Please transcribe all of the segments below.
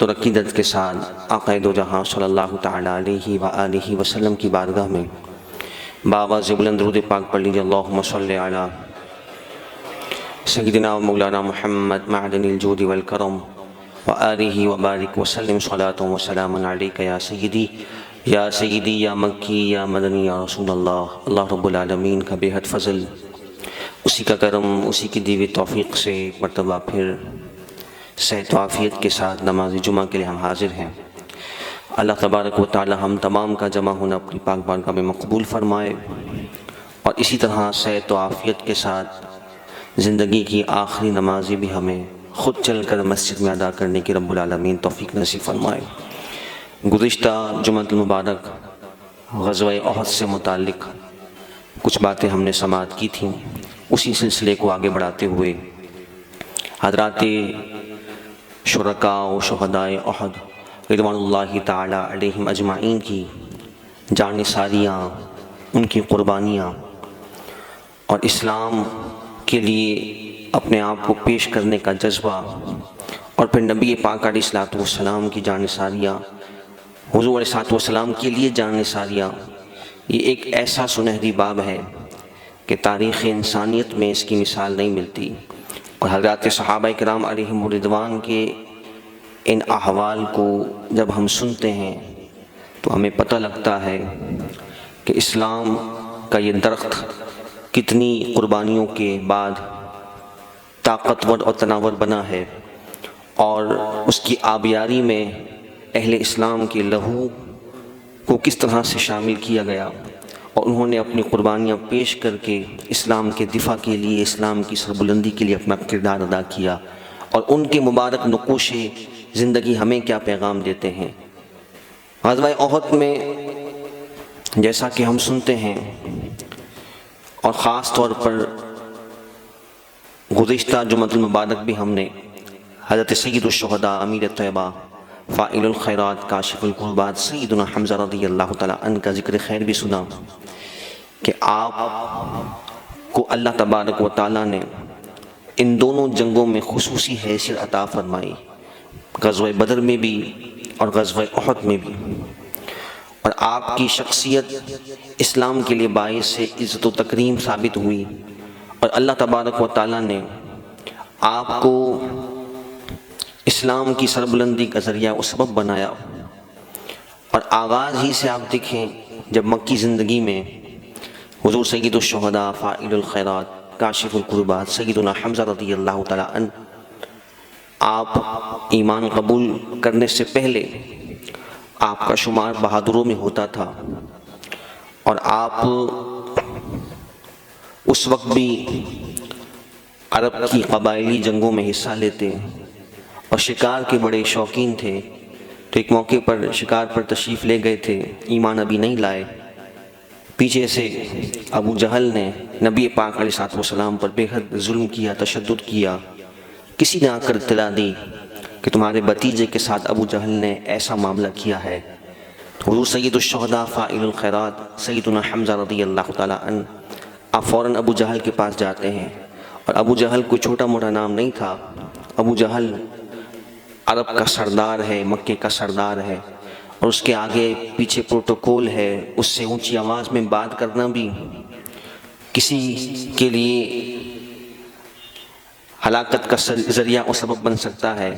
تو عقیدت کے ساتھ آقا دو جہاں صلی اللہ تعالیٰ علیہ وآلہ وسلم کی بارگاہ میں بآواز بلند درود پاک پڑھ لیجیے۔ اللہم صلی علی سیدنا و مولانا محمد معدن الجود والکرم وآلہ وبارک وسلم صلاۃ و سلام علیک یا سیدی یا مکی یا مدنی یا رسول اللہ۔ اللہ رب العالمین کا بے حد فضل، اسی کا کرم، اسی کی دی ہوئی توفیق سے ایک مرتبہ پھر صحت و عافیت کے ساتھ نماز جمعہ کے لیے ہم حاضر ہیں۔ اللہ تبارک و تعالی ہم تمام کا جمع ہونا اپنی پاک بارگاہ میں مقبول فرمائے، اور اسی طرح صحت و عافیت کے ساتھ زندگی کی آخری نمازیں بھی ہمیں خود چل کر مسجد میں ادا کرنے کی رب العالمین توفیق نصیب فرمائے۔ گزشتہ جمعہ المبارک غزوہ احد سے متعلق کچھ باتیں ہم نے سماعت کی تھیں، اسی سلسلے کو آگے بڑھاتے ہوئے حضرات شرکاء و شہدائے احد رضوان اللہ تعالی علیہم اجمعین کی جانثاریاں، ان کی قربانیاں اور اسلام کے لیے اپنے آپ کو پیش کرنے کا جذبہ، اور پھر نبی پاک علیہ الصلوۃ والسلام کی جانثاریاں، حضور علیہ الصلوۃ والسلام کے لیے جانثاریاں، یہ ایک ایسا سنہری باب ہے کہ تاریخ انسانیت میں اس کی مثال نہیں ملتی۔ اور حضرات صحابہ کرام علیہم رضوان کے ان احوال کو جب ہم سنتے ہیں تو ہمیں پتہ لگتا ہے کہ اسلام کا یہ درخت کتنی قربانیوں کے بعد طاقتور اور تناور بنا ہے، اور اس کی آبیاری میں اہل اسلام کے لہو کو کس طرح سے شامل کیا گیا، اور انہوں نے اپنی قربانیاں پیش کر کے اسلام کے دفاع کے لیے، اسلام کی سربلندی کے لیے اپنا کردار ادا کیا، اور ان کے مبارک نقوش زندگی ہمیں کیا پیغام دیتے ہیں۔ غزوہ احد میں جیسا کہ ہم سنتے ہیں، اور خاص طور پر گزشتہ جمعہ المبارک بھی ہم نے حضرت سید الشہداء امیر طیبہ فاعل الخیرات کاشف الکربات سیدنا حمزہ رضی اللہ تعالیٰ عنہ کا ذکر خیر بھی سنا کہ آپ کو اللہ تبارک و تعالیٰ نے ان دونوں جنگوں میں خصوصی حیثیت عطا فرمائی، غزوہ بدر میں بھی اور غزوہ احد میں بھی، اور آپ کی شخصیت اسلام کے لیے باعث سے عزت و تکریم ثابت ہوئی، اور اللہ تبارک و تعالیٰ نے آپ کو اسلام کی سربلندی کا ذریعہ و سبب بنایا۔ اور آغاز ہی سے آپ دیکھیں، جب مکی زندگی میں حضور سید الشہداء فاعل الخیرات کاشف الکربات سیدنا حمزہ رضی اللہ تعالیٰ عنہ آپ ایمان قبول کرنے سے پہلے آپ کا شمار بہادروں میں ہوتا تھا، اور آپ اس وقت بھی عرب کی قبائلی جنگوں میں حصہ لیتے اور شکار کے بڑے شوقین تھے۔ تو ایک موقع پر شکار پر تشریف لے گئے تھے، ایمان ابھی نہیں لائے، پیچھے سے ابو جہل نے نبی پاک علیہ الصلوۃ والسلام پر بے حد ظلم کیا، تشدد کیا۔ کسی نے آ کر اطلاع دی کہ تمہارے بھتیجے کے ساتھ ابو جہل نے ایسا معاملہ کیا ہے۔ تو حضور سید الشہداء فاعل الخیرات سیدنا حمزہ رضی اللہ تعالیٰ عنہ آپ فوراً ابو جہل کے پاس جاتے ہیں، اور ابو جہل کوئی چھوٹا موٹا نام نہیں تھا، ابو جہل عرب کا سردار ہے، مکے کا سردار ہے، اور اس کے آگے پیچھے پروٹوکول ہے، اس سے اونچی آواز میں بات کرنا بھی کسی کے لیے ہلاکت کا ذریعہ اور سبب بن سکتا ہے۔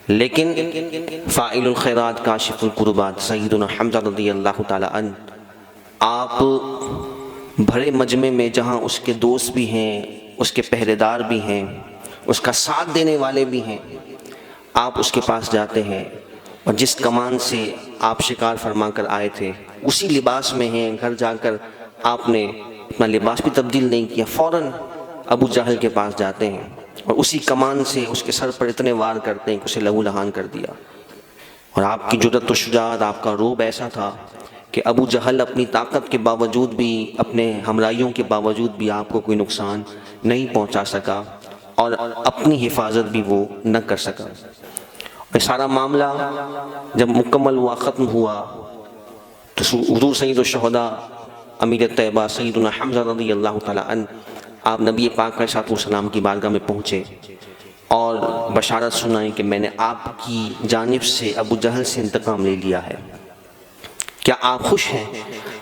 لیکن فاعل الخیرات کاشف الکربات سیدنا حمزہ رضی اللہ تعالیٰ عنہ آپ بھرے مجمع میں، جہاں اس کے دوست بھی ہیں، اس کے پہرے دار بھی ہیں، اس کا ساتھ دینے والے بھی ہیں، آپ اس کے پاس جاتے ہیں، اور جس کمان سے آپ شکار فرما کر آئے تھے اسی لباس میں ہیں، گھر جا کر آپ نے اپنا لباس بھی تبدیل نہیں کیا، فوراً ابو جہل کے پاس جاتے ہیں، اور اسی کمان سے اس کے سر پر اتنے وار کرتے ہیں کہ اسے لہو لہان کر دیا۔ اور آپ کی جرأت و شجاعت، آپ کا روب ایسا تھا کہ ابو جہل اپنی طاقت کے باوجود بھی، اپنے ہمراہیوں کے باوجود بھی آپ کو کوئی نقصان نہیں پہنچا سکا، اور اپنی حفاظت بھی وہ نہ کر سکا۔ یہ سارا معاملہ جب مکمل ہوا، ختم ہوا، تو حضور سید الشہداء امیر طیبہ سیدنا حمزہ رضی اللہ تعالیٰ عنہ آپ نبی پاک علیہ الصلوۃ والسلام کی بارگاہ میں پہنچے، اور بشارت سنائی کہ میں نے آپ کی جانب سے ابو جہل سے انتقام لے لیا ہے، کیا آپ خوش ہیں؟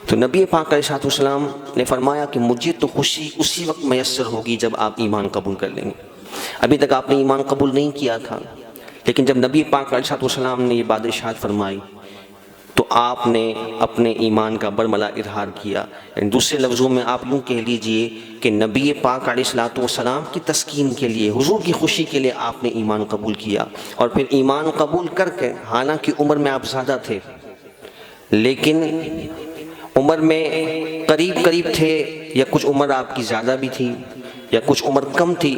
تو نبی پاک علیہ السلام نے فرمایا کہ مجھے تو خوشی اسی وقت میسر ہوگی جب آپ ایمان قبول کر لیں گے۔ ابھی تک آپ نے ایمان قبول نہیں کیا تھا، لیکن جب نبی پاک علیہ السلام نے یہ بات ارشاد فرمائی تو آپ نے اپنے ایمان کا برملا اظہار کیا۔ یعنی دوسرے لفظوں میں آپ یوں کہہ لیجئے کہ نبی پاک علیہ السلام کی تسکین کے لیے، حضور کی خوشی کے لیے آپ نے ایمان قبول کیا۔ اور پھر ایمان قبول کر کے، حالانکہ عمر میں آپ زیادہ تھے لیکن عمر میں قریب تھے، یا کچھ عمر آپ کی زیادہ بھی تھی یا کچھ عمر کم تھی،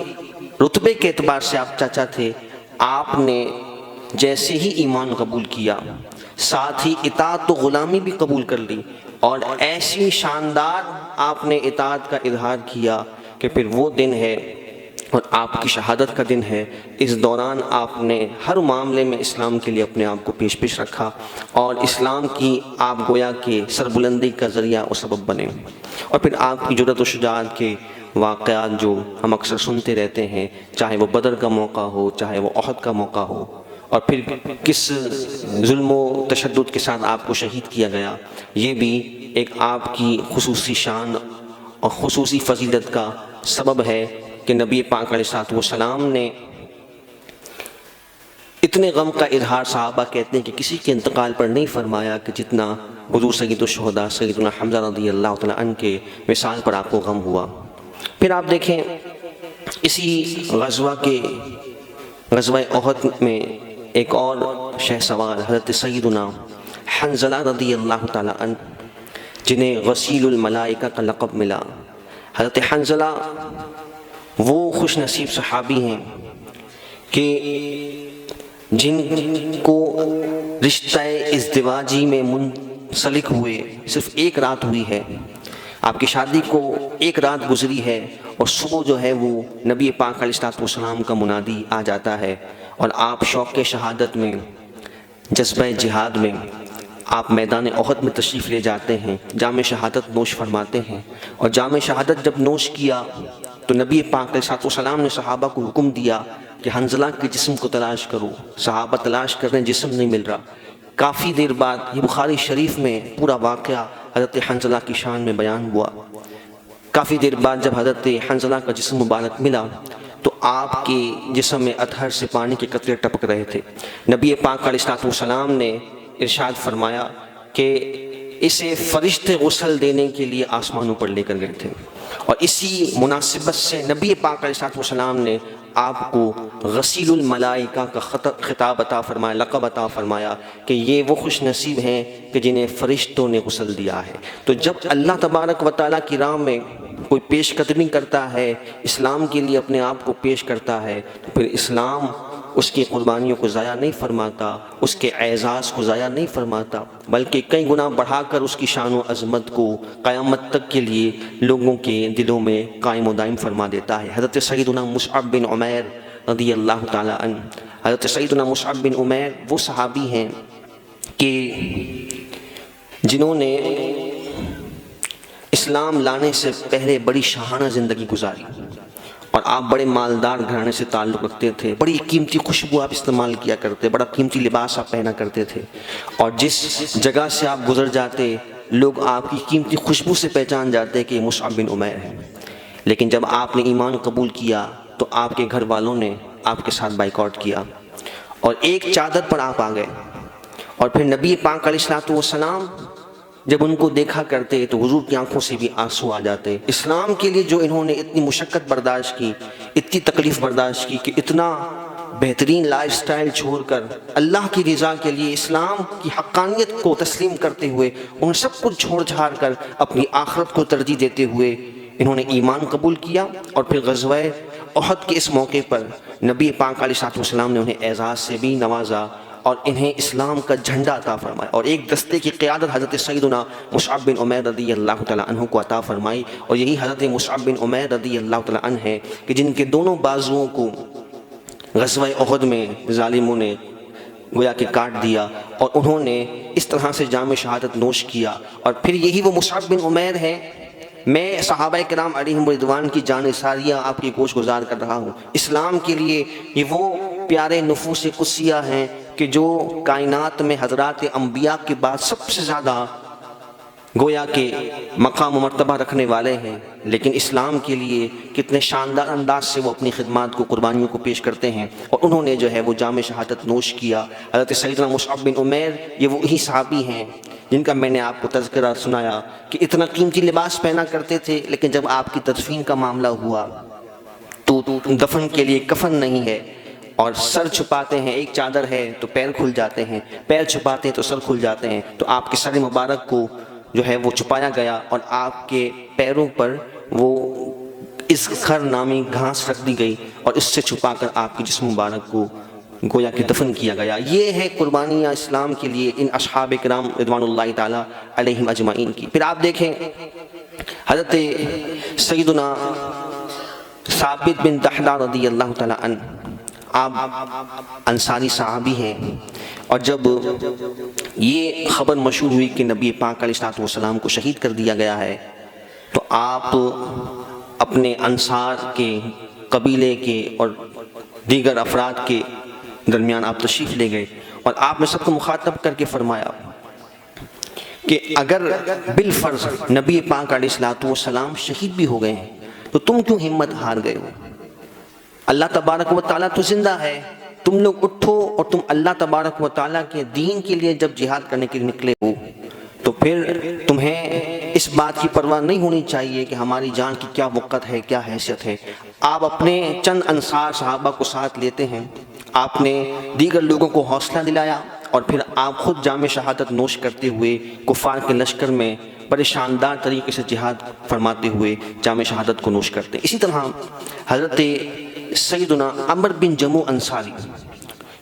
رتبے کے اعتبار سے آپ چاچا تھے، آپ نے جیسے ہی ایمان قبول کیا ساتھ ہی اطاعت و غلامی بھی قبول کر لی، اور ایسی شاندار آپ نے اطاعت کا اظہار کیا کہ پھر وہ دن ہے اور آپ کی شہادت کا دن ہے۔ اس دوران آپ نے ہر معاملے میں اسلام کے لیے اپنے آپ کو پیش رکھا، اور اسلام کی آپ گویا کہ سربلندی کا ذریعہ اور سبب بنے۔ اور پھر آپ کی جرأت و شجاعت کے واقعات جو ہم اکثر سنتے رہتے ہیں، چاہے وہ بدر کا موقع ہو، چاہے وہ احد کا موقع ہو، اور پھر کس ظلم و تشدد کے ساتھ آپ کو شہید کیا گیا، یہ بھی ایک آپ کی خصوصی شان اور خصوصی فضیلت کا سبب ہے کہ نبی پاک علیہ السلام نے اتنے غم کا اظہار، صحابہ کہتے ہیں کہ کسی کے انتقال پر نہیں فرمایا کہ جتنا حضور سید الشہداء سیدنا حمزہ رضی اللہ تعالیٰ عنہ کے وصال پر آپ کو غم ہوا۔ پھر آپ دیکھیں اسی غزوہ احد میں ایک اور شہسوار حضرت سیدنا حنظلہ رضی اللہ تعالیٰ عنہ، جنہیں غسیل الملائکہ کا لقب ملا۔ حضرت حنظلہ وہ خوش نصیب صحابی ہیں کہ جن کو رشتہ ازدواجی میں منسلک ہوئے صرف ایک رات ہوئی ہے، آپ کی شادی کو ایک رات گزری ہے، اور صبح جو ہے وہ نبی پاک علیہ السلام کا منادی آ جاتا ہے، اور آپ شوق شہادت میں، جذبہ جہاد میں، آپ میدان احد میں تشریف لے جاتے ہیں، جام شہادت نوش فرماتے ہیں۔ اور جام شہادت جب نوش کیا تو نبی پاک علیہ السلام نے صحابہ کو حکم دیا کہ حنظلہ کے جسم کو تلاش کرو۔ صحابہ تلاش کر رہے ہیں، جسم نہیں مل رہا۔ کافی دیر بعد، یہ بخاری شریف میں پورا واقعہ حضرت حنظلہ کی شان میں بیان ہوا، کافی دیر بعد جب حضرت حنظلہ کا جسم مبارک ملا تو آپ کے جسم میں اطہر سے پانی کے قطرے ٹپک رہے تھے۔ نبی پاک علیہ السلام نے ارشاد فرمایا کہ اسے فرشتے غسل دینے کے لیے آسمانوں پر لے کر گئے تھے، اور اسی مناسبت سے نبی پاک علیہ السلام نے آپ کو غسیل الملائکہ کا خطاب عطا فرمایا، لقب عطا فرمایا کہ یہ وہ خوش نصیب ہیں کہ جنہیں فرشتوں نے غسل دیا ہے۔ تو جب اللہ تبارک و تعالیٰ کی راہ میں کوئی پیش قدمی کرتا ہے، اسلام کے لیے اپنے آپ کو پیش کرتا ہے، تو پھر اسلام اس کی قربانیوں کو ضائع نہیں فرماتا، اس کے اعزاز کو ضائع نہیں فرماتا، بلکہ کئی گنا بڑھا کر اس کی شان و عظمت کو قیامت تک کے لیے لوگوں کے دلوں میں قائم و دائم فرما دیتا ہے۔ حضرت سیدنا مصعب بن عمیر رضی اللہ تعالیٰ عنہ، حضرت سیدنا مصعب بن عمیر وہ صحابی ہیں کہ جنہوں نے اسلام لانے سے پہلے بڑی شاہانہ زندگی گزاری، اور آپ بڑے مالدار گھرانے سے تعلق رکھتے تھے، بڑی قیمتی خوشبو آپ استعمال کیا کرتے، بڑا قیمتی لباس آپ پہنا کرتے تھے، اور جس جگہ سے آپ گزر جاتے لوگ آپ کی قیمتی خوشبو سے پہچان جاتے کہ یہ مصعب بن عمیر ہے۔ لیکن جب آپ نے ایمان قبول کیا تو آپ کے گھر والوں نے آپ کے ساتھ بائیکاٹ کیا، اور ایک چادر پر آپ آ گئے، اور پھر نبی پاک علیہ السلام جب ان کو دیکھا کرتے تو حضور کی آنکھوں سے بھی آنسو آ جاتے۔ اسلام کے لیے جو انہوں نے اتنی مشقت برداشت کی، اتنی تکلیف برداشت کی، کہ اتنا بہترین لائف سٹائل چھوڑ کر اللہ کی رضا کے لیے، اسلام کی حقانیت کو تسلیم کرتے ہوئے، ان سب کچھ چھوڑ چھاڑ کر اپنی آخرت کو ترجیح دیتے ہوئے انہوں نے ایمان قبول کیا۔ اور پھر غزوہ احد کے اس موقع پر نبی پاک علیہ السلام نے انہیں اعزاز سے بھی نوازا اور انہیں اسلام کا جھنڈا عطا فرمایا، اور ایک دستے کی قیادت حضرت سیدنا مصعب بن عمیر رضی اللہ تعالیٰ عنہ کو عطا فرمائی۔ اور یہی حضرت مصعب بن عمیر رضی اللہ تعالیٰ عنہ ہے کہ جن کے دونوں بازوؤں کو غزوہ احد میں ظالموں نے گویا کہ کاٹ دیا، اور انہوں نے اس طرح سے جام شہادت نوش کیا۔ اور پھر یہی وہ مصعب بن عمیر ہے میں صحابہ کرام علیہم رضوان کی جان ساریہ آپ کی گوش گزار کر رہا ہوں۔ اسلام کے لیے یہ وہ پیارے نفوس قدسیہ ہیں کہ جو کائنات میں حضرات انبیاء کے بعد سب سے زیادہ گویا کہ مقام و مرتبہ رکھنے والے ہیں، لیکن اسلام کے لیے کتنے شاندار انداز سے وہ اپنی خدمات کو، قربانیوں کو پیش کرتے ہیں، اور انہوں نے جو ہے وہ جام شہادت نوش کیا۔ حضرت سیدنا مصعب بن عمیر یہ وہی صحابی ہیں جن کا میں نے آپ کو تذکرہ سنایا کہ اتنا قیمتی لباس پہنا کرتے تھے، لیکن جب آپ کی تدفین کا معاملہ ہوا تو دفن کے لیے کفن نہیں ہے، اور سر چھپاتے ہیں، ایک چادر ہے تو پیر کھل جاتے ہیں، پیر چھپاتے ہیں تو سر کھل جاتے ہیں، تو آپ کے سر مبارک کو جو ہے وہ چھپایا گیا، اور آپ کے پیروں پر وہ اذخر نامی گھاس رکھ دی گئی، اور اس سے چھپا کر آپ کے جسم مبارک کو گویا کہ دفن کیا گیا۔ یہ ہے قربانیاں اسلام کے لیے ان اصحاب کرام رضوان اللہ تعالی علیہم اجمعین کی۔ پھر آپ دیکھیں حضرت سیدنا ثابت بن دحدہ رضی اللہ تعالی عنہ، آپ انصاری صحابی ہیں، اور جب یہ خبر مشہور ہوئی کہ نبی پاک علیہ الصلوۃ والسلام کو شہید کر دیا گیا ہے، تو آپ اپنے انصار کے قبیلے کے اور دیگر افراد کے درمیان آپ تشریف لے گئے، اور آپ نے سب کو مخاطب کر کے فرمایا کہ اگر بالفرض نبی پاک علیہ الصلوۃ والسلام شہید بھی ہو گئے ہیں تو تم کیوں ہمت ہار گئے ہو؟ اللہ تبارک و تعالیٰ تو زندہ ہے، تم لوگ اٹھو اور تم اللہ تبارک و تعالیٰ کے دین کے لیے جب جہاد کرنے کے لیے نکلے ہو تو پھر تمہیں اس بات کی پرواہ نہیں ہونی چاہیے کہ ہماری جان کی کیا وقت ہے، کیا حیثیت ہے۔ آپ اپنے چند انصار صحابہ کو ساتھ لیتے ہیں، آپ نے دیگر لوگوں کو حوصلہ دلایا، اور پھر آپ خود جام شہادت نوش کرتے ہوئے کفار کے لشکر میں بڑے شاندار طریقے سے جہاد فرماتے ہوئے جام شہادت کو نوش کرتے ہیں۔ اسی طرح حضرت سیدنا عمر بن جموع انصاری،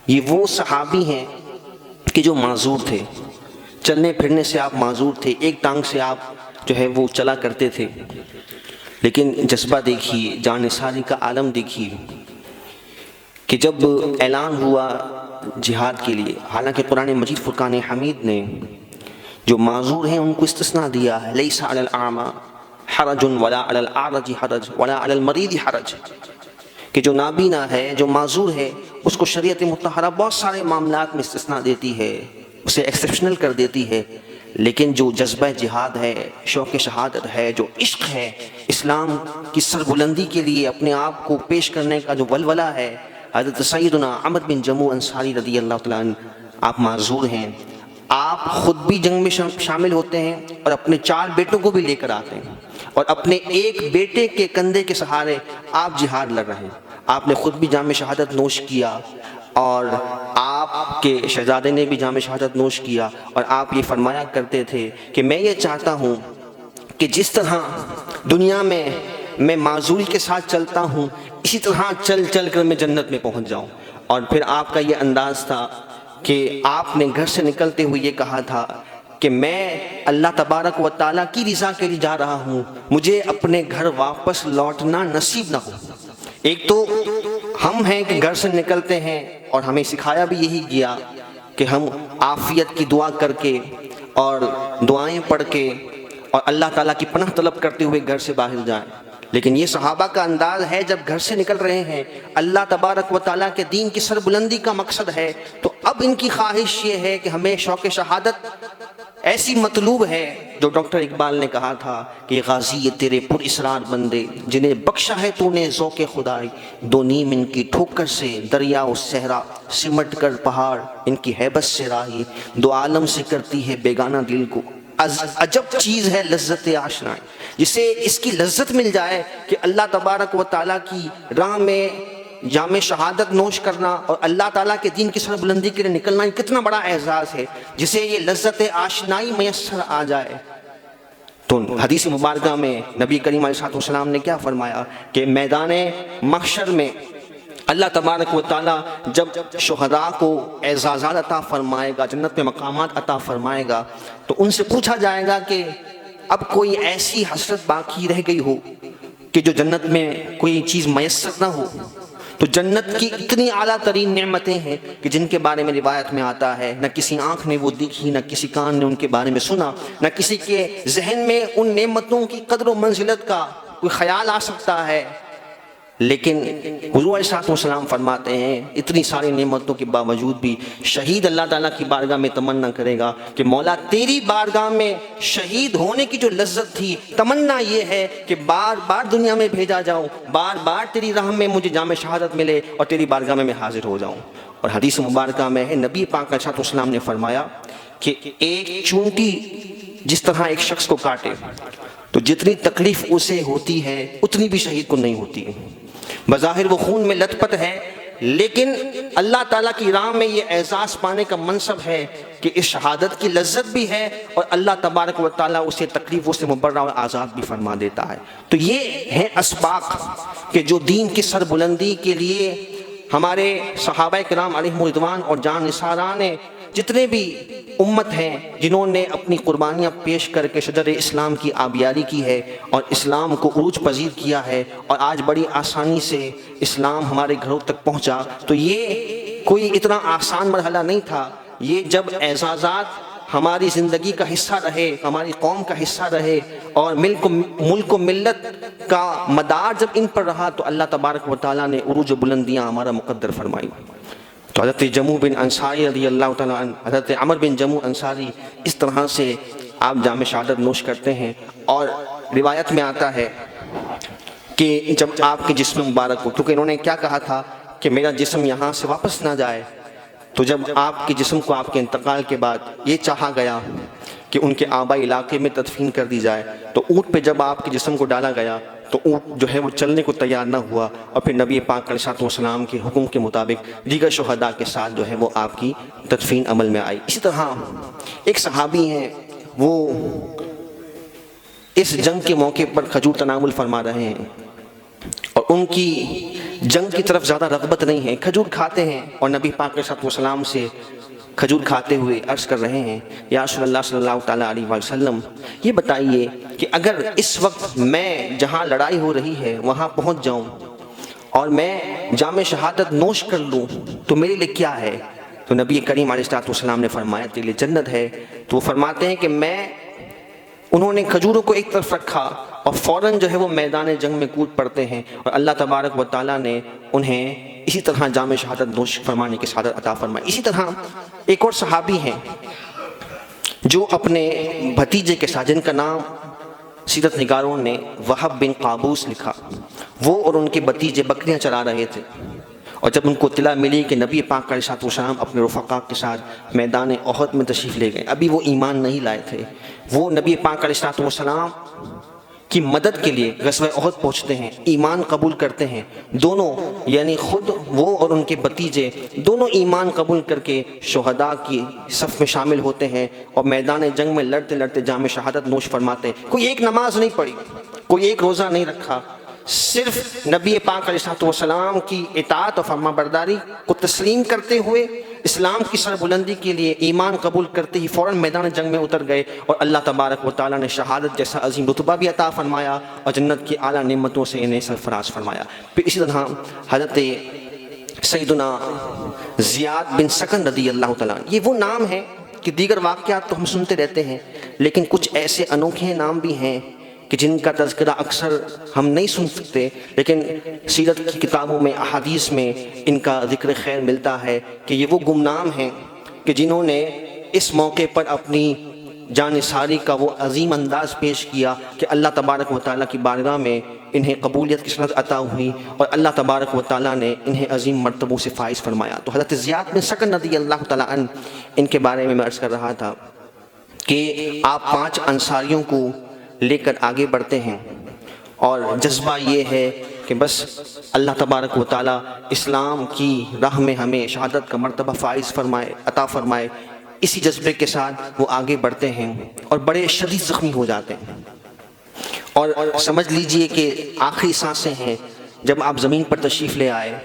یہ وہ صحابی ہیں کہ جو معذور تھے، چلنے پھرنے سے آپ معذور تھے، ایک ٹانگ سے آپ جو ہے وہ چلا کرتے تھے، لیکن جذبہ دیکھیے، جانثاری کا عالم دیکھیے کہ جب اعلان ہوا جہاد کے لیے، حالانکہ قرآن مجید فرقان حمید نے جو معذور ہیں ان کو استثناء دیا ہے، لیس علی الاعمى حرج ولا علی الاعرج حرج ولا علی المریض حرج، کہ جو نابینا ہے، جو معذور ہے، اس کو شریعت مطہرہ بہت سارے معاملات میں استثناء دیتی ہے، اسے ایکسیپشنل کر دیتی ہے، لیکن جو جذبہ جہاد ہے، شوق شہادت ہے، جو عشق ہے، اسلام کی سربلندی کے لیے اپنے آپ کو پیش کرنے کا جو ولولہ ہے، حضرت سیدنا عمر بن جموع انصاری رضی اللہ تعالیٰ عنہ، آپ معذور ہیں، آپ خود بھی جنگ میں شامل ہوتے ہیں اور اپنے 4 بیٹوں کو بھی لے کر آتے ہیں، اور اپنے ایک بیٹے کے کندھے کے سہارے آپ جہاد لڑ رہے ہیں۔ آپ نے خود بھی جام شہادت نوش کیا، اور آپ کے شہزادے نے بھی جام شہادت نوش کیا، اور آپ یہ فرمایا کرتے تھے کہ میں یہ چاہتا ہوں کہ جس طرح دنیا میں معذوری کے ساتھ چلتا ہوں، اسی طرح چل چل کر میں جنت میں پہنچ جاؤں۔ اور پھر آپ کا یہ انداز تھا کہ آپ نے گھر سے نکلتے ہوئے یہ کہا تھا کہ میں اللہ تبارک و تعالیٰ کی رضا کے لیے جا رہا ہوں، مجھے اپنے گھر واپس لوٹنا نصیب نہ ہو۔ ایک تو ہم ہیں کہ گھر سے نکلتے ہیں اور ہمیں سکھایا بھی یہی گیا کہ ہم عافیت کی دعا کر کے اور دعائیں پڑھ کے اور اللہ تعالیٰ کی پناہ طلب کرتے ہوئے گھر سے باہر جائیں، لیکن یہ صحابہ کا انداز ہے جب گھر سے نکل رہے ہیں، اللہ تبارک و تعالیٰ کے دین کی سربلندی کا مقصد ہے، تو اب ان کی خواہش یہ ہے کہ ہمیں شوق شہادت ایسی مطلوب ہے جو ڈاکٹر اقبال نے کہا تھا کہ غازی تیرے پر اسرار بندے جنہیں بخشا ہے تو نے ذوق خدائی، دو نیم ان کی ٹھوکر سے دریا و صحرا سمٹ کر پہاڑ ان کی ہیبت سے راہی، دو عالم سے کرتی ہے بیگانہ دل کو عجب چیز ہے لذت آشنا، جسے اس کی لذت مل جائے کہ اللہ تبارک و تعالیٰ کی راہ میں جام شہادت نوش کرنا اور اللہ تعالیٰ کے دین کی سربلندی کے لیے نکلنا، یہ کتنا بڑا اعزاز ہے جسے یہ لذت آشنائی میسر آ جائے۔ تو حدیث مبارکہ میں نبی کریم علیہ السلام نے کیا فرمایا کہ میدان محشر میں اللہ تبارک و تعالیٰ جب شہداء کو اعزازات عطا فرمائے گا، جنت میں مقامات عطا فرمائے گا، تو ان سے پوچھا جائے گا کہ اب کوئی ایسی حسرت باقی رہ گئی ہو کہ جو جنت میں کوئی چیز میسر نہ ہو، تو جنت کی اتنی اعلیٰ ترین نعمتیں ہیں کہ جن کے بارے میں روایت میں آتا ہے نہ کسی آنکھ نے وہ دیکھی، نہ کسی کان نے ان کے بارے میں سنا، نہ کسی کے ذہن میں ان نعمتوں کی قدر و منزلت کا کوئی خیال آ سکتا ہے۔ لیکن حضور علیہ السلام فرماتے ہیں اتنی ساری نعمتوں کے باوجود بھی شہید اللہ تعالیٰ کی بارگاہ میں تمنا کرے گا کہ مولا تیری بارگاہ میں شہید ہونے کی جو لذت تھی، تمنا یہ ہے کہ بار بار دنیا میں بھیجا جاؤں، بار بار تیری راہ میں مجھے جام شہادت ملے اور تیری بارگاہ میں حاضر ہو جاؤں۔ اور حدیث مبارکہ میں ہے نبی پاک علیہ السلام نے فرمایا کہ ایک چونٹی جس طرح ایک شخص کو کاٹے تو جتنی تکلیف اسے ہوتی ہے اتنی بھی شہید کو نہیں ہوتی۔ بظاہر وہ خون میں لت پت ہے، لیکن اللہ تعالیٰ کی راہ میں یہ اعزاز پانے کا منصب ہے کہ اس شہادت کی لذت بھی ہے اور اللہ تبارک و تعالیٰ اسے تکلیفوں سے مبرہ اور آزاد بھی فرما دیتا ہے۔ تو یہ ہے اسباق کہ جو دین کی سربلندی کے لیے ہمارے صحابہ کرام علیہم رضوان اور جان نثاران جتنے بھی امت ہیں جنہوں نے اپنی قربانیاں پیش کر کے شجر اسلام کی آبیاری کی ہے اور اسلام کو عروج پذیر کیا ہے اور آج بڑی آسانی سے اسلام ہمارے گھروں تک پہنچا۔ تو یہ کوئی اتنا آسان مرحلہ نہیں تھا، یہ جب اعزازات ہماری زندگی کا حصہ رہے، ہماری قوم کا حصہ رہے اور ملک و ملت کا مدار جب ان پر رہا تو اللہ تبارک و تعالیٰ نے عروج و بلندیاں ہمارا مقدر فرمائی۔ تو حضرت جموع بن انصاری رضی اللہ تعالیٰ عنہ، حضرت عمر بن جموع انصاری اس طرح سے آپ جام شہادت نوش کرتے ہیں۔ اور روایت میں آتا ہے کہ جب آپ کے جسم مبارک کو، کیونکہ انہوں نے کیا کہا تھا کہ میرا جسم یہاں سے واپس نہ جائے، تو جب آپ کے جسم کو آپ کے انتقال کے بعد یہ چاہا گیا کہ ان کے آبائی علاقے میں تدفین کر دی جائے، تو اونٹ پہ جب آپ کے جسم کو ڈالا گیا تو اونٹ جو ہے وہ چلنے کو تیار نہ ہوا، اور پھر نبی پاک علیہ السلام کے حکم کے مطابق دیگر شہداء کے ساتھ جو ہے وہ آپ کی تدفین عمل میں آئی۔ اسی طرح ایک صحابی ہیں، وہ اس جنگ کے موقع پر کھجور تناول فرما رہے ہیں اور ان کی جنگ کی طرف زیادہ رغبت نہیں ہے، کھجور کھاتے ہیں اور نبی پاک علیہ السلام سے کھجور کھاتے ہوئے عرض کر رہے ہیں یا رسول اللہ صلی اللہ تعالیٰ علیہ وسلم، یہ بتائیے کہ اگر اس وقت میں جہاں لڑائی ہو رہی ہے وہاں پہنچ جاؤں اور میں جام شہادت نوش کر لوں تو میرے لیے کیا ہے؟ تو نبی کریم علیہ السلام نے فرمایا تیرے لیے جنت ہے۔ تو وہ فرماتے ہیں کہ انہوں نے کھجوروں کو ایک طرف رکھا اور فوراً جو ہے وہ میدان جنگ میں کود پڑتے ہیں اور اللہ تبارک و تعالیٰ نے انہیں اسی طرح جام شہادت نوش فرمانے کی سعادت عطا فرمائی۔ اسی طرح ایک اور صحابی ہیں جو اپنے بھتیجے کے ساتھ، جن کا نام سیرت نگاروں نے وہب بن قابوس لکھا، وہ اور ان کے بھتیجے بکریاں چلا رہے تھے، اور جب ان کو اطلاع ملی کہ نبی پاک علیہ السلام اپنے رفقا کے ساتھ میدان احد میں تشریف لے گئے، ابھی وہ ایمان نہیں لائے تھے، وہ نبی پاک علیہ السلام کی مدد کے لیے غزوہ احد پہنچتے ہیں، ایمان قبول کرتے ہیں، دونوں یعنی خود وہ اور ان کے بھتیجے دونوں ایمان قبول کر کے شہداء کی صف میں شامل ہوتے ہیں اور میدان جنگ میں لڑتے لڑتے جام شہادت نوش فرماتے ہیں۔ کوئی ایک نماز نہیں پڑھی، کوئی ایک روزہ نہیں رکھا، صرف نبی پاک علیہ السلام کی اطاعت اور فرما برداری کو تسلیم کرتے ہوئے اسلام کی سربلندی کے لیے ایمان قبول کرتے ہی فوراً میدان جنگ میں اتر گئے، اور اللہ تبارک و تعالیٰ نے شہادت جیسا عظیم رتبہ بھی عطا فرمایا اور جنت کی اعلیٰ نعمتوں سے انہیں سرفراز فرمایا۔ پھر اسی طرح حضرت سیدنا زیاد بن سکن رضی اللہ تعالیٰ، یہ وہ نام ہے کہ دیگر واقعات تو ہم سنتے رہتے ہیں، لیکن کچھ ایسے انوکھے نام بھی ہیں کہ جن کا تذکرہ اکثر ہم نہیں سن سکتے، لیکن سیرت کی کتابوں میں، احادیث میں ان کا ذکر خیر ملتا ہے کہ یہ وہ گمنام ہیں کہ جنہوں نے اس موقع پر اپنی جان نثاری کا وہ عظیم انداز پیش کیا کہ اللہ تبارک و تعالیٰ کی بارگاہ میں انہیں قبولیت کی سند عطا ہوئی اور اللہ تبارک و تعالیٰ نے انہیں عظیم مرتبوں سے فائز فرمایا۔ تو حضرت زیاد بن سکن رضی اللہ تعالیٰ عنہ، ان کے بارے میں عرض کر رہا تھا کہ آپ 5 انصاریوں کو لے کر آگے بڑھتے ہیں اور جذبہ یہ ہے کہ بس اللہ تبارک و تعالیٰ اسلام کی راہ میں ہمیں شہادت کا مرتبہ فائز فرمائے، عطا فرمائے۔ اسی جذبے کے ساتھ وہ آگے بڑھتے ہیں اور بڑے شدید زخمی ہو جاتے ہیں، اور سمجھ لیجئے کہ آخری سانسیں ہیں۔ جب آپ زمین پر تشریف لے آئے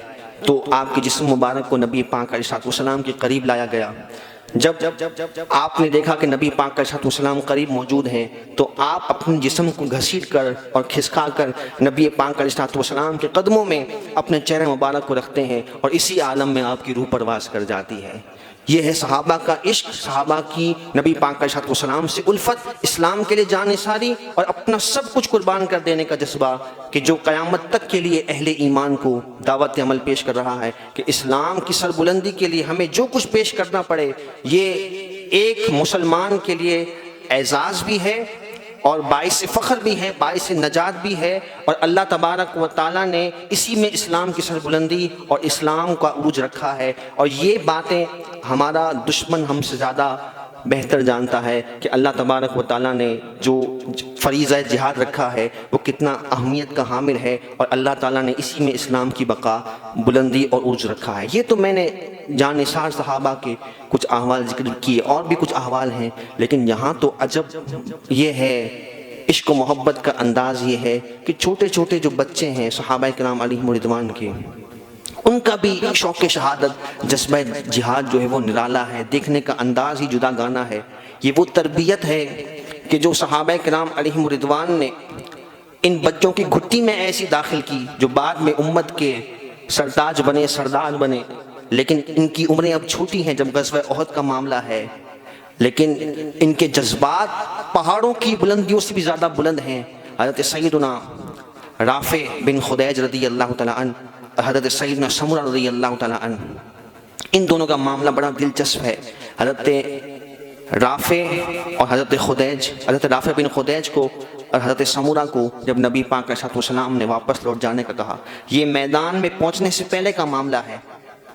تو آپ کے جسم مبارک کو نبی پاک علیہ السلام کے قریب لایا گیا، جب آپ نے دیکھا کہ نبی پاک کا صلی اللہ علیہ وسلم قریب موجود ہیں تو آپ اپنے جسم کو گھسیٹ کر اور کھسکا کر نبی پاک کا صلی اللہ علیہ وسلم کے قدموں میں اپنے چہرے مبارک کو رکھتے ہیں اور اسی عالم میں آپ کی روح پرواز کر جاتی ہے۔ یہ ہے صحابہ کا عشق، صحابہ کی نبی پاک کا صلی اللہ علیہ وسلم سے الفت، اسلام کے لیے جان نثاری اور اپنا سب کچھ قربان کر دینے کا جذبہ، کہ جو قیامت تک کے لیے اہل ایمان کو دعوت عمل پیش کر رہا ہے کہ اسلام کی سربلندی کے لیے ہمیں جو کچھ پیش کرنا پڑے، یہ ایک مسلمان کے لیے اعزاز بھی ہے اور باعث فخر بھی ہے، باعث نجات بھی ہے، اور اللہ تبارک و تعالیٰ نے اسی میں اسلام کی سربلندی اور اسلام کا عروج رکھا ہے۔ اور یہ باتیں ہمارا دشمن ہم سے زیادہ بہتر جانتا ہے کہ اللہ تبارک و تعالیٰ نے جو فریضہ جہاد رکھا ہے وہ کتنا اہمیت کا حامل ہے، اور اللہ تعالیٰ نے اسی میں اسلام کی بقا، بلندی اور عروج رکھا ہے۔ یہ تو میں نے جان نثار صحابہ کے کچھ احوال ذکر کیے، اور بھی کچھ احوال ہیں، لیکن یہاں تو عجب یہ ہے، عشق و محبت کا انداز یہ ہے کہ چھوٹے چھوٹے جو بچے ہیں صحابہ کرام علیہم رضوان کے، ان کا بھی شوق شہادت، جذبہ جہاد جو ہے وہ نرالا ہے، دیکھنے کا انداز ہی جدا گانا ہے۔ یہ وہ تربیت ہے کہ جو صحابہ کرام علیہم رضوان نے ان بچوں کی گھٹی میں ایسی داخل کی جو بعد میں امت کے سرتاج بنے، سردار بنے، لیکن ان کی عمریں اب چھوٹی ہیں جب غزوہ احد کا معاملہ ہے، لیکن ان کے جذبات پہاڑوں کی بلندیوں سے بھی زیادہ بلند ہیں۔ حضرت سیدنا رافع بن خدیج رضی اللہ تعالیٰ عنہ، حضرت سیدنا سمرہ رضی اللہ تعالیٰ عنہ، ان دونوں کا معاملہ بڑا دلچسپ ہے۔ حضرت رافع اور حضرت خدیج، حضرت رافع بن خدیج کو اور حضرت سمرہ کو جب نبی پاک علیہ الصلوۃ والسلام نے واپس لوٹ جانے کا کہا، یہ میدان میں پہنچنے سے پہلے کا معاملہ ہے۔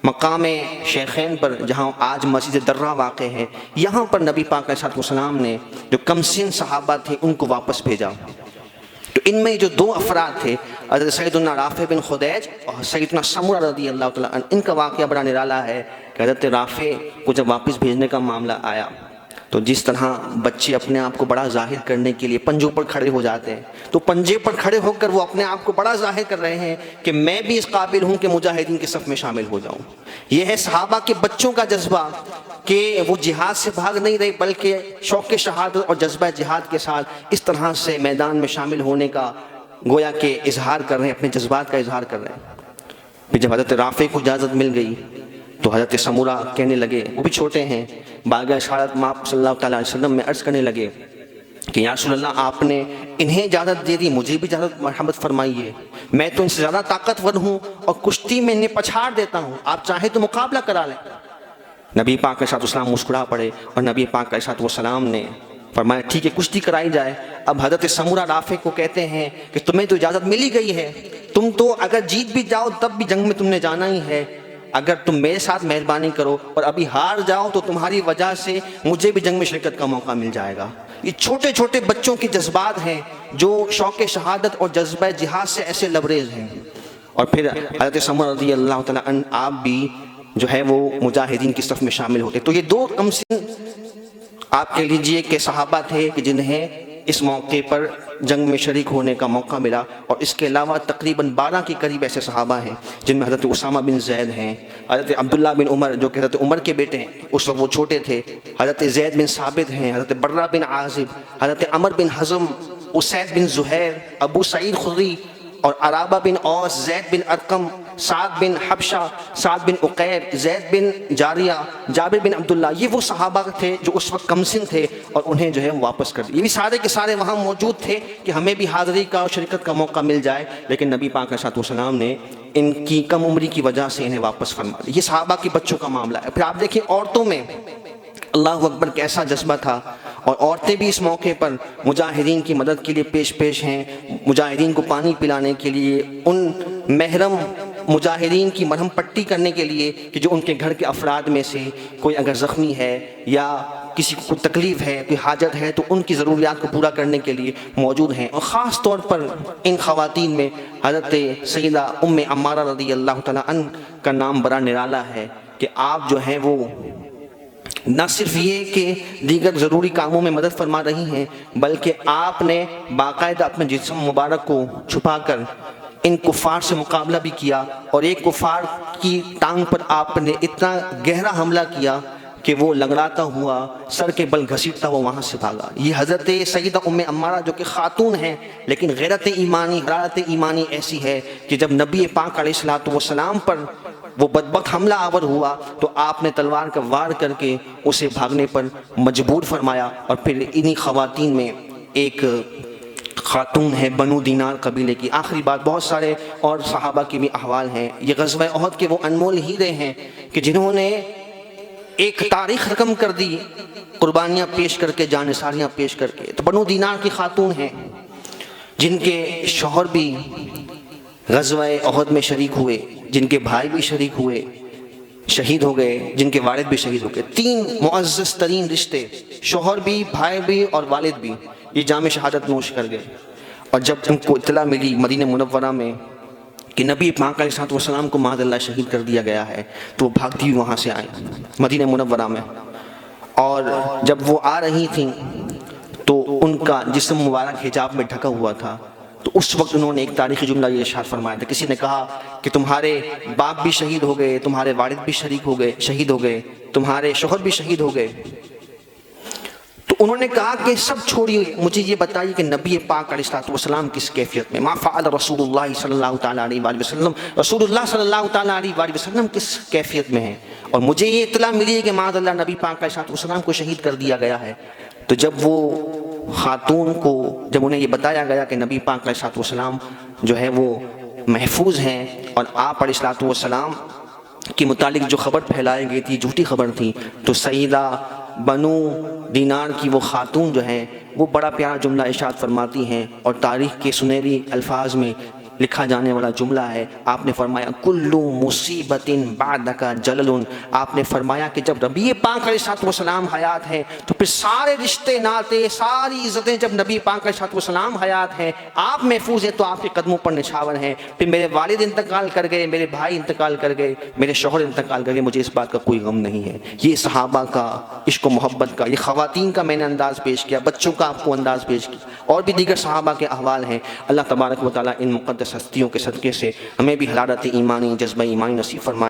مقام شیخین پر جہاں آج مسجد درہ واقع ہے، یہاں پر نبی پاک علیہ الصلوۃ والسلام نے جو کم سن صحابہ تھے ان کو واپس بھیجا۔ تو ان میں جو دو افراد تھے، حضرت سیدنا رافع بن خدیج اور سیدنا سمرہ رضی اللہ تعالیٰ عنہ، ان کا واقعہ بڑا نرالا ہے کہ حضرت رافع کو جب واپس بھیجنے کا معاملہ آیا تو جس طرح بچے اپنے آپ کو بڑا ظاہر کرنے کے لیے پنجوں پر کھڑے ہو جاتے ہیں، تو پنجے پر کھڑے ہو کر وہ اپنے آپ کو بڑا ظاہر کر رہے ہیں کہ میں بھی اس قابل ہوں کہ مجاہدین کے صف میں شامل ہو جاؤں۔ یہ ہے صحابہ کے بچوں کا جذبہ کہ وہ جہاد سے بھاگ نہیں رہے بلکہ شوق شہادت اور جذبہ جہاد کے ساتھ اس طرح سے میدان میں شامل ہونے کا گویا کہ اظہار کر رہے ہیں، اپنے جذبات کا اظہار کر رہے ہیں۔ پھر جب حضرت رافع کو اجازت مل گئی تو حضرت سمرہ کہنے لگے، وہ بھی چھوٹے ہیں، باغ شہادت ماپ صلی اللہ تعالیٰ علیہ وسلم میں عرض کرنے لگے کہ یا رسول اللہ آپ نے انہیں اجازت دے دی، مجھے بھی اجازت مرحمت فرمائیے، میں تو ان سے زیادہ طاقتور ہوں اور کشتی میں انہیں پچھاڑ دیتا ہوں، آپ چاہیں تو مقابلہ کرا لیں۔ نبی پاک علیہ السلام مسکرا پڑے اور نبی پاک علیہ السلام نے فرمایا ٹھیک ہے کشتی کرائی جائے۔ اب حضرت سمرہ رافع کو کہتے ہیں کہ تمہیں تو اجازت ملی گئی ہے، تم تو اگر جیت بھی جاؤ تب بھی جنگ میں تم نے جانا ہی ہے، اگر تم میرے ساتھ مہربانی کرو اور ابھی ہار جاؤ تو تمہاری وجہ سے مجھے بھی جنگ میں شرکت کا موقع مل جائے گا۔ یہ چھوٹے چھوٹے بچوں کے جذبات ہیں جو شوق شہادت اور جذبہ جہاد سے ایسے لبریز ہیں۔ اور پھر حضرت سمرہ رضی اللہ تعالیٰ عنہ آپ بھی جو ہے وہ مجاہدین کی صف میں شامل ہوتے۔ تو یہ دو کم سن آپ کہہ لیجئے کہ صحابہ تھے کہ جنہیں اس موقع پر جنگ میں شریک ہونے کا موقع ملا، اور اس کے علاوہ تقریباً 12 کے قریب ایسے صحابہ ہیں جن میں حضرت اسامہ بن زید ہیں، حضرت عبداللہ بن عمر جو کہ حضرت عمر کے بیٹے ہیں، اس وقت وہ چھوٹے تھے، حضرت زید بن ثابت ہیں، حضرت برہ بن عازب، حضرت عمر بن حزم، اسید بن زہیر، ابو سعید خدری اور عرابہ بن اوس، زید بن ارقم، سعد بن حبشہ، سعد بن عقیر، زید بن جاریہ، جابر بن عبداللہ، یہ وہ صحابہ تھے جو اس وقت کم سن تھے اور انہیں جو ہے واپس کر دیا۔ یہ بھی سارے کے سارے وہاں موجود تھے کہ ہمیں بھی حاضری کا اور شرکت کا موقع مل جائے، لیکن نبی پاک علیہ الصلوۃ والسلام نے ان کی کم عمری کی وجہ سے انہیں واپس فرما دیا۔ یہ صحابہ کے بچوں کا معاملہ ہے۔ پھر آپ دیکھیں عورتوں میں اللہ اکبر کیسا جذبہ تھا، اور عورتیں بھی اس موقع پر مجاہدین کی مدد کے لیے پیش ہیں، مجاہدین کو پانی پلانے کے لیے، ان محرم مجاہدین کی مرہم پٹی کرنے کے لیے کہ جو ان کے گھر کے افراد میں سے کوئی اگر زخمی ہے یا کسی کو کوئی تکلیف ہے، کوئی حاجت ہے، تو ان کی ضروریات کو پورا کرنے کے لیے موجود ہیں۔ اور خاص طور پر ان خواتین میں حضرت سیدہ ام عمارہ رضی اللہ تعالیٰ عنہ کا نام بڑا نرالا ہے کہ آپ جو ہیں وہ نہ صرف یہ کہ دیگر ضروری کاموں میں مدد فرما رہی ہیں، بلکہ آپ نے باقاعدہ اپنے جسم مبارک کو چھپا کر ان کفار سے مقابلہ بھی کیا، اور ایک کفار کی ٹانگ پر آپ نے اتنا گہرا حملہ کیا کہ وہ لنگڑاتا ہوا سر کے بل گھسیٹتا ہوا وہاں سے بھاگا۔ یہ حضرت سیدہ ام عمارہ جو کہ خاتون ہیں، لیکن غیرت ایمانی، حرارت ایمانی ایسی ہے کہ جب نبی پاک علیہ الصلوۃ والسلام پر وہ بدبخت حملہ آور ہوا تو آپ نے تلوار کا وار کر کے اسے بھاگنے پر مجبور فرمایا۔ اور پھر انہی خواتین میں ایک خاتون ہے بنو دینار قبیلے کی۔ آخری بات، بہت سارے اور صحابہ کے بھی احوال ہیں۔ یہ غزوہ احد کے وہ انمول ہیرے ہیں کہ جنہوں نے ایک تاریخ رقم کر دی، قربانیاں پیش کر کے، جانثاریاں پیش کر کے۔ تو بنو دینار کی خاتون ہیں جن کے شوہر بھی غزوہ احد میں شریک ہوئے، جن کے بھائی بھی شریک ہوئے، شہید ہو گئے، جن کے والد بھی شہید ہو گئے۔ 3 معزز ترین رشتے، شوہر بھی، بھائی بھی اور والد بھی، یہ جام شہادت نوش کر گئے۔ اور جب ان کو اطلاع ملی مدینہ منورہ میں کہ نبی پاک علیہ الصلوۃ والسلام کو معاذ اللہ شہید کر دیا گیا ہے، تو وہ بھاگتی ہوئی وہاں سے آئیں مدینہ منورہ میں۔ اور جب وہ آ رہی تھیں تو ان کا جسم مبارک حجاب میں ڈھکا ہوا تھا، تو اس وقت انہوں نے ایک تاریخی جملہ یہ ارشاد فرمایا تھا۔ کسی نے کہا کہ تمہارے باپ بھی شہید ہو گئے، تمہارے والد بھی شہید ہو گئے، تمہارے شوہر بھی شہید ہو گئے۔ تو انہوں نے کہا کہ سب چھوڑیے، مجھے یہ بتائیے کہ نبی پاک علیہ الصلوۃ والسلام کس کیفیت میں، ما فعل رسول اللہ صلی اللہ تعالیٰ علیہ وآلہ وسلم، رسول اللہ صلی اللہ تعالیٰ علیہ وآلہ وسلم کس کیفیت میں ہے۔ اور مجھے یہ اطلاع ملی ہے کہ معاذ اللہ نبی پاک علیہ الصلوۃ والسلام کو شہید کر دیا گیا ہے۔ تو جب وہ خاتون کو، جب انہیں یہ بتایا گیا کہ نبی پاک علیہ الصلوۃ والسلام جو ہے وہ محفوظ ہیں، اور آپ علیہ الصلوۃ والسلام کے متعلق جو خبر پھیلائی گئی تھی جھوٹی خبر تھی، تو سیدہ بنو دینار کی وہ خاتون جو ہیں وہ بڑا پیارا جملہ ارشاد فرماتی ہیں، اور تاریخ کے سنہری الفاظ میں لکھا جانے والا جملہ ہے۔ آپ نے فرمایا کل مصیبت بعدک جلل، آپ نے فرمایا کہ جب نبی پاک علیہ الصلوۃ والسلام حیات ہیں تو پھر سارے رشتے ناتے، ساری عزتیں جب نبی پاک علیہ الصلوۃ والسلام حیات ہیں، آپ محفوظ ہیں تو آپ کے قدموں پر نچھاور ہیں۔ پھر میرے والد انتقال کر گئے، میرے بھائی انتقال کر گئے، میرے شوہر انتقال کر گئے، مجھے اس بات کا کوئی غم نہیں ہے۔ یہ صحابہ کا عشق و محبت کا، یہ خواتین کا میں نے انداز پیش کیا، بچوں کا آپ کو انداز پیش کیا، اور بھی دیگر صحابہ کے احوال ہیں۔ اللہ تبارک و تعالیٰ ان مقدس ہستیوں کے صدقے سے ہمیں بھی حرارت ایمانی، جذبہ ایمانی نصیب فرمائے۔